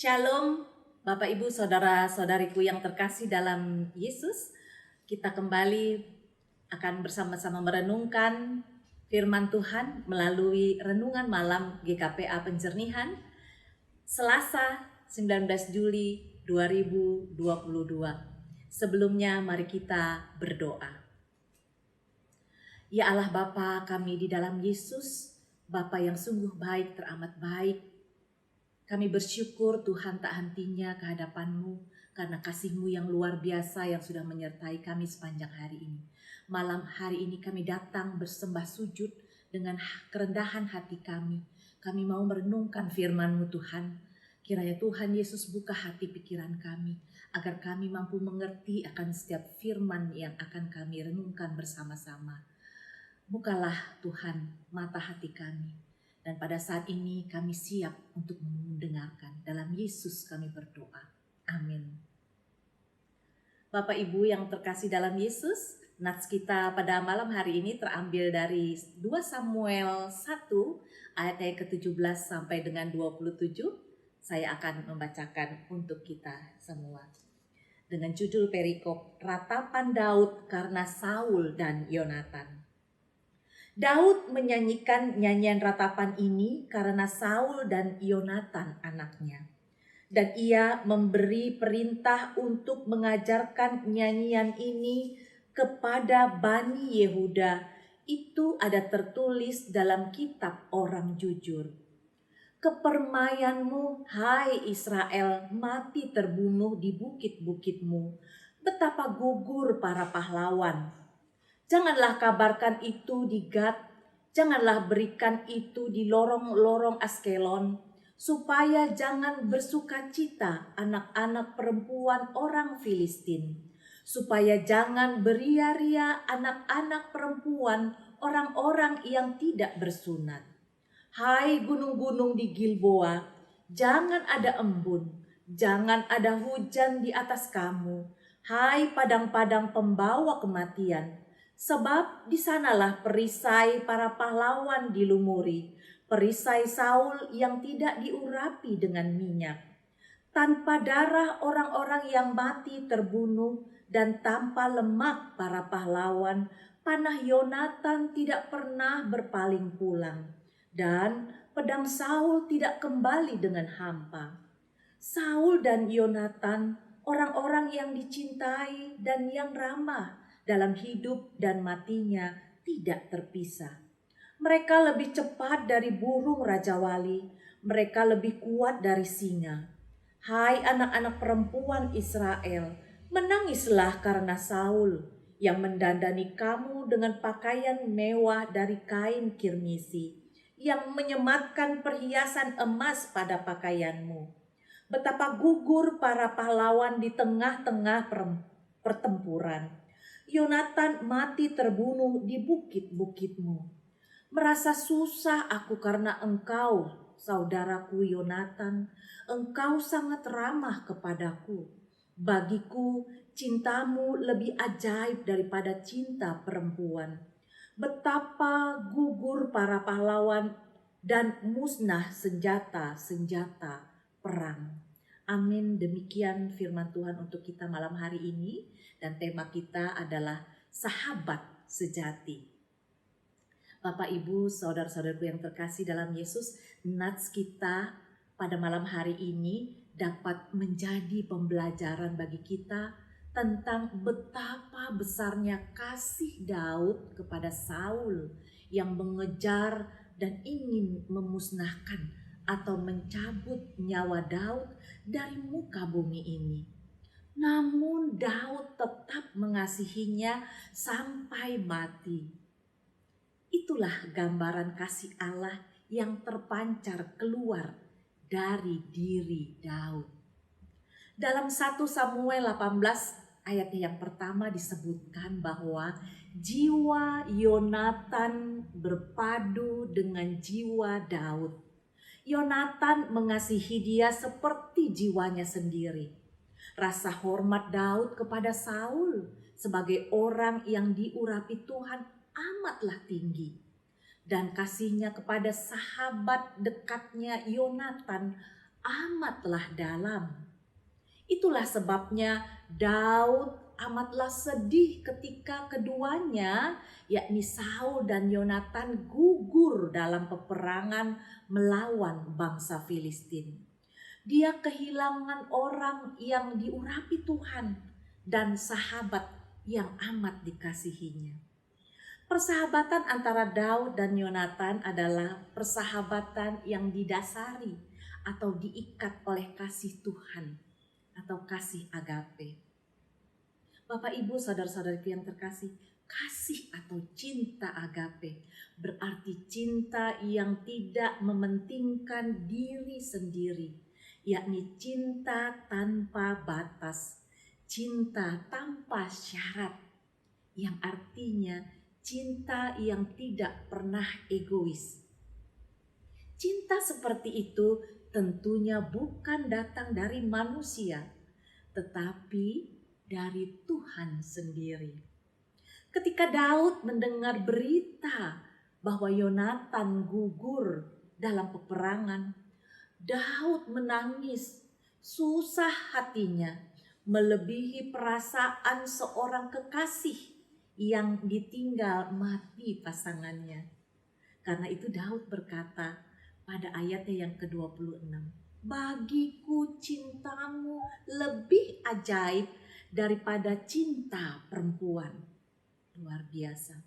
Shalom, Bapak Ibu Saudara-saudariku yang terkasih dalam Yesus. Kita kembali akan bersama-sama merenungkan firman Tuhan melalui renungan malam GKPA Penjernihan Selasa 19 Juli 2022. Sebelumnya mari kita berdoa. Ya Allah Bapa kami di dalam Yesus, Bapa yang sungguh baik, teramat baik. Kami bersyukur Tuhan tak hentinya kehadapan-Mu karena kasih-Mu yang luar biasa yang sudah menyertai kami sepanjang hari ini. Malam hari ini kami datang bersembah sujud dengan kerendahan hati kami. Kami mau merenungkan firman-Mu Tuhan. Kiranya Tuhan Yesus buka hati pikiran kami agar kami mampu mengerti akan setiap firman yang akan kami renungkan bersama-sama. Bukalah Tuhan mata hati kami. Dan pada saat ini kami siap untuk mendengarkan. Dalam Yesus kami berdoa. Amin. Bapak Ibu yang terkasih dalam Yesus, nats kita pada malam hari ini terambil dari 2 Samuel 1 ayat yang ke-17 sampai dengan 27. Saya akan membacakan untuk kita semua. Dengan judul perikop, Ratapan Daud karena Saul dan Yonatan. Daud menyanyikan nyanyian ratapan ini karena Saul dan Yonatan anaknya. Dan ia memberi perintah untuk mengajarkan nyanyian ini kepada Bani Yehuda. Itu ada tertulis dalam kitab orang jujur. Kepermayanmu, hai Israel, mati terbunuh di bukit-bukitmu. Betapa gugur para pahlawan. Janganlah kabarkan itu di Gad, janganlah berikan itu di lorong-lorong Askelon, supaya jangan bersukacita anak-anak perempuan orang Filistin, supaya jangan beria-ria anak-anak perempuan orang-orang yang tidak bersunat. Hai gunung-gunung di Gilboa, jangan ada embun, jangan ada hujan di atas kamu, hai padang-padang pembawa kematian. Sebab di sanalah perisai para pahlawan dilumuri, perisai Saul yang tidak diurapi dengan minyak. Tanpa darah orang-orang yang mati terbunuh dan tanpa lemak para pahlawan, panah Yonatan tidak pernah berpaling pulang. Dan pedang Saul tidak kembali dengan hampa. Saul dan Yonatan, orang-orang yang dicintai dan yang ramah, dalam hidup dan matinya tidak terpisah. Mereka lebih cepat dari burung rajawali, mereka lebih kuat dari singa. Hai anak-anak perempuan Israel, menangislah karena Saul yang mendandani kamu dengan pakaian mewah dari kain kirmisi, yang menyematkan perhiasan emas pada pakaianmu. Betapa gugur para pahlawan di tengah-tengah pertempuran. Yonatan mati terbunuh di bukit-bukitmu. Merasa susah aku karena engkau, saudaraku Yonatan. Engkau sangat ramah kepadaku. Bagiku cintamu lebih ajaib daripada cinta perempuan. Betapa gugur para pahlawan dan musnah senjata-senjata perang. Amin. Demikian firman Tuhan untuk kita malam hari ini. Dan tema kita adalah sahabat sejati. Bapak, Ibu, saudara-saudaraku yang terkasih dalam Yesus, nats kita pada malam hari ini dapat menjadi pembelajaran bagi kita tentang betapa besarnya kasih Daud kepada Saul yang mengejar dan ingin memusnahkan atau mencabut nyawa Daud dari muka bumi ini. Namun Daud tetap mengasihinya sampai mati. Itulah gambaran kasih Allah yang terpancar keluar dari diri Daud. Dalam 1 Samuel 18 ayat yang pertama disebutkan bahwa jiwa Yonatan berpadu dengan jiwa Daud. Yonatan mengasihi dia seperti jiwanya sendiri. Rasa hormat Daud kepada Saul sebagai orang yang diurapi Tuhan amatlah tinggi. Dan kasihnya kepada sahabat dekatnya Yonatan amatlah dalam. Itulah sebabnya Daud amatlah sedih ketika keduanya, yakni Saul dan Yonatan, gugur dalam peperangan melawan bangsa Filistin. Dia kehilangan orang yang diurapi Tuhan dan sahabat yang amat dikasihinya. Persahabatan antara Daud dan Yonatan adalah persahabatan yang didasari atau diikat oleh kasih Tuhan atau kasih agape. Bapak Ibu saudara-saudariku yang terkasih, kasih atau cinta agape berarti cinta yang tidak mementingkan diri sendiri, yakni cinta tanpa batas, cinta tanpa syarat, yang artinya cinta yang tidak pernah egois. Cinta seperti itu tentunya bukan datang dari manusia, tetapi dari Tuhan sendiri. Ketika Daud mendengar berita bahwa Yonatan gugur dalam peperangan, Daud menangis, susah hatinya, melebihi perasaan seorang kekasih yang ditinggal mati pasangannya. Karena itu Daud berkata pada ayatnya yang ke-26, bagiku cintamu lebih ajaib daripada cinta perempuan. Luar biasa.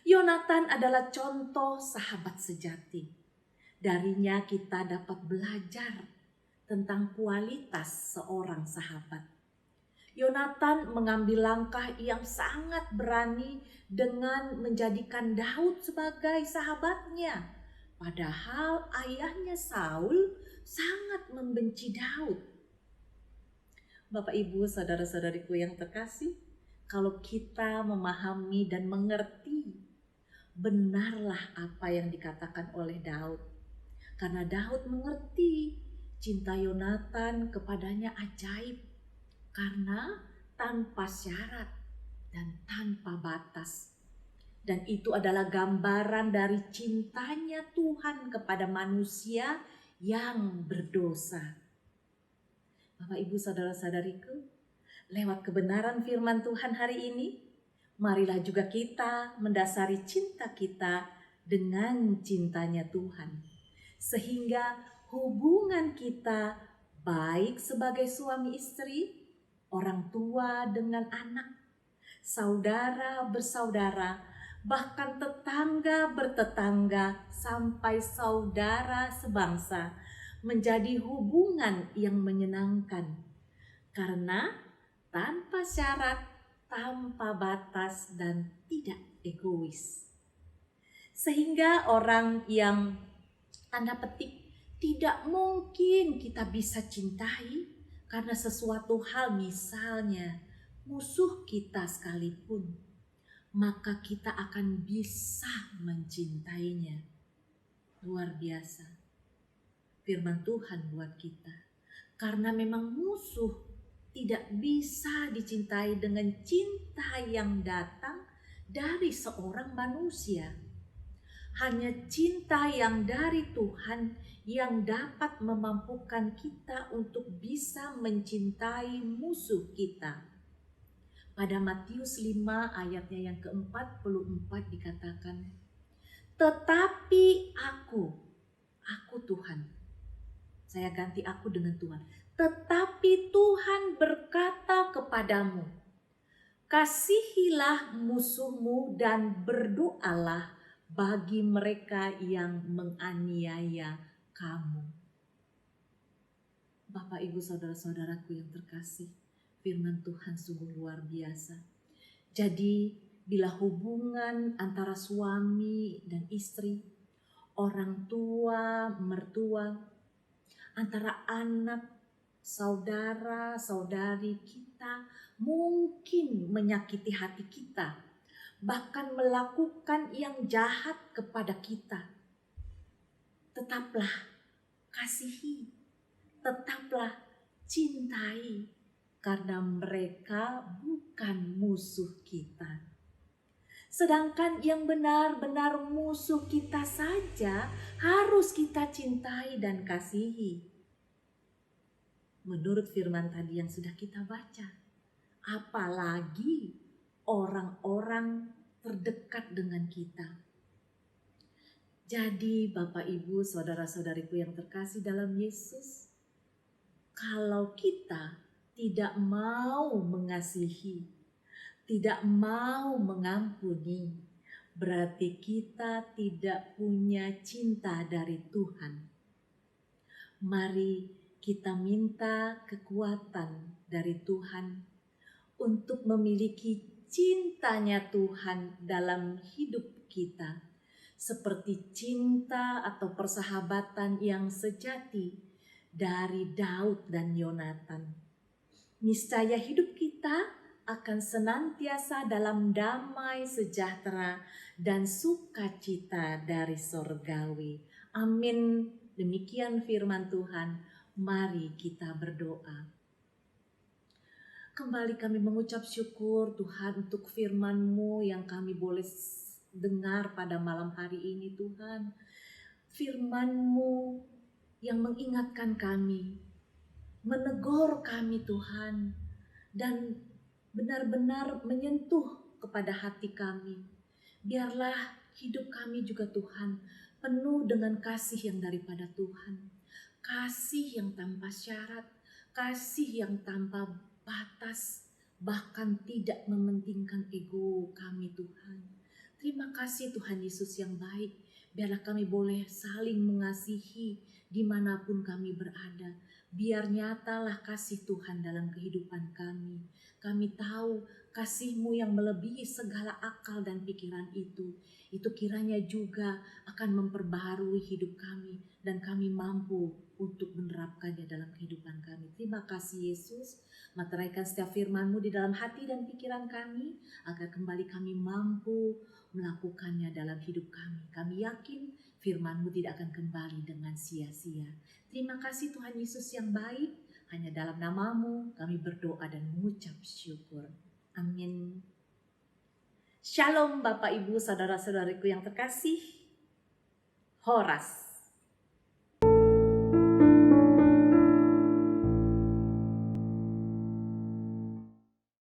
Yonatan adalah contoh sahabat sejati. Darinya kita dapat belajar tentang kualitas seorang sahabat. Yonatan mengambil langkah yang sangat berani dengan menjadikan Daud sebagai sahabatnya. Padahal ayahnya Saul sangat membenci Daud. Bapak Ibu saudara-saudariku yang terkasih, kalau kita memahami dan mengerti benarlah apa yang dikatakan oleh Daud. Karena Daud mengerti cinta Yonatan kepadanya ajaib. Karena tanpa syarat dan tanpa batas. Dan itu adalah gambaran dari cintanya Tuhan kepada manusia yang berdosa. Bapak Ibu saudara-saudariku, lewat kebenaran firman Tuhan hari ini, marilah juga kita mendasari cinta kita dengan cintanya Tuhan. Sehingga hubungan kita baik sebagai suami istri, orang tua dengan anak, saudara bersaudara, bahkan tetangga bertetangga, sampai saudara sebangsa, menjadi hubungan yang menyenangkan. Karena tanpa syarat, tanpa batas, dan tidak egois. Sehingga orang yang tanda petik tidak mungkin kita bisa cintai karena sesuatu hal, misalnya musuh kita sekalipun, maka kita akan bisa mencintainya. Luar biasa firman Tuhan buat kita. Karena memang musuh tidak bisa dicintai dengan cinta yang datang dari seorang manusia. Hanya cinta yang dari Tuhan yang dapat memampukan kita untuk bisa mencintai musuh kita. Pada Matius 5 ayatnya yang ke-44 dikatakan, tetapi aku Tuhan. Saya ganti aku dengan Tuhan. Tetapi Tuhan berkata kepadamu, kasihilah musuhmu dan berdoalah bagi mereka yang menganiaya kamu. Bapak, Ibu, saudara-saudaraku yang terkasih, firman Tuhan sungguh luar biasa. Jadi, bila hubungan antara suami dan istri, orang tua, mertua, antara anak, saudara, saudari kita mungkin menyakiti hati kita, bahkan melakukan yang jahat kepada kita. Tetaplah kasihi, tetaplah cintai, karena mereka bukan musuh kita. Sedangkan yang benar-benar musuh kita saja harus kita cintai dan kasihi. menurut firman tadi yang sudah kita baca. Apalagi orang-orang terdekat dengan kita. Jadi Bapak Ibu saudara-saudariku yang terkasih dalam Yesus, kalau kita tidak mau mengasihi, tidak mau mengampuni, berarti kita tidak punya cinta dari Tuhan. Mari kita minta kekuatan dari Tuhan untuk memiliki cintanya Tuhan dalam hidup kita. Seperti cinta atau persahabatan yang sejati dari Daud dan Yonatan. Niscaya hidup kita akan senantiasa dalam damai sejahtera dan sukacita dari sorgawi. Amin. Demikian firman Tuhan. Mari kita berdoa. Kembali kami mengucap syukur Tuhan untuk firman-Mu yang kami boleh dengar pada malam hari ini Tuhan. Firman-Mu yang mengingatkan kami, menegur kami Tuhan, dan benar-benar menyentuh kepada hati kami. Biarlah hidup kami juga Tuhan penuh dengan kasih yang daripada Tuhan. Kasih yang tanpa syarat, kasih yang tanpa batas, bahkan tidak mementingkan ego kami Tuhan. Terima kasih Tuhan Yesus yang baik. Biarlah kami boleh saling mengasihi dimanapun kami berada. Biar nyatalah kasih Tuhan dalam kehidupan kami. Kami tahu kasih-Mu yang melebihi segala akal dan pikiran itu kiranya juga akan memperbaharui hidup kami dan kami mampu untuk menerapkannya dalam kehidupan kami. Terima kasih Yesus. Materaikan setiap firman-Mu di dalam hati dan pikiran kami agar kembali kami mampu melakukannya dalam hidup kami. Kami yakin firman-Mu tidak akan kembali dengan sia-sia. Terima kasih Tuhan Yesus yang baik. Hanya dalam nama-Mu kami berdoa dan mengucap syukur. Amin. Shalom Bapak Ibu saudara-saudariku yang terkasih. Horas.